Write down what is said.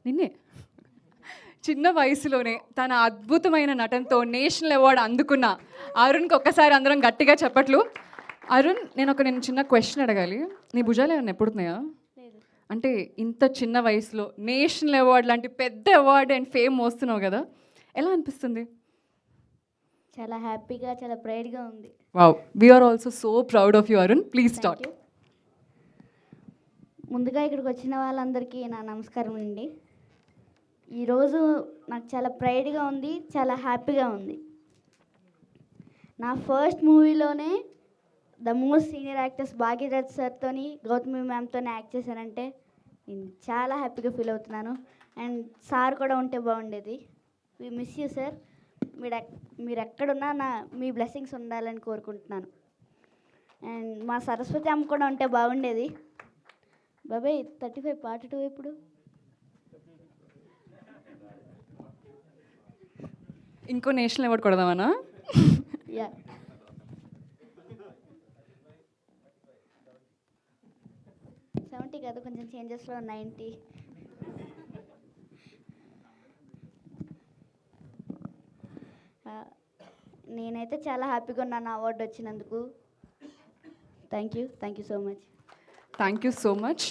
నిన్నే చిన్న వయసులోనే తన అద్భుతమైన నటనతో నేషనల్ అవార్డు అందుకున్న అరుణ్కి ఒక్కసారి అందరం గట్టిగా చెప్పట్లు. అరుణ్, నేను చిన్న క్వశ్చన్ అడగాలి. నీ భుజాలు ఏమన్నా ఎప్పుడుతున్నాయా? అంటే ఇంత చిన్న వయసులో నేషనల్ అవార్డు లాంటి పెద్ద అవార్డు అండ్ ఫేమ్ మోస్తున్నావు కదా, ఎలా అనిపిస్తుంది? చాలా హ్యాపీగా, చాలా ప్రైడ్గా ఉంది. Wow, we are also so proud of you Arun. Please start. ముందుగా ఇక్కడికి వచ్చిన వాళ్ళందరికీ నా నమస్కారం అండి. ఈరోజు నాకు చాలా ప్రైడ్గా ఉంది, చాలా హ్యాపీగా ఉంది. నా ఫస్ట్ మూవీలోనే the most senior actors Bhagirath సార్తోని, గౌతమి మ్యామ్తోనే యాక్ట్ చేశానంటే నేను చాలా హ్యాపీగా ఫీల్ అవుతున్నాను. అండ్ సార్ కూడా ఉంటే బాగుండేది. We miss you sir. మీరు ఎక్కడున్నా మీ బ్లెస్సింగ్స్ ఉండాలని కోరుకుంటున్నాను. అండ్ మా సరస్వతి అమ్మ కూడా ఉంటే బాగుండేది. బాబాయ్ 35 పార్ట్ 2 ఇప్పుడు ఇంకో నేషనల్ అవార్డు కొడదామనా? యా, కాదు, కొంచెం చేంజెస్లో 90. నేనైతే చాలా హ్యాపీగా ఉన్నాను అవార్డు వచ్చినందుకు. Thank you so much. Thank you so much.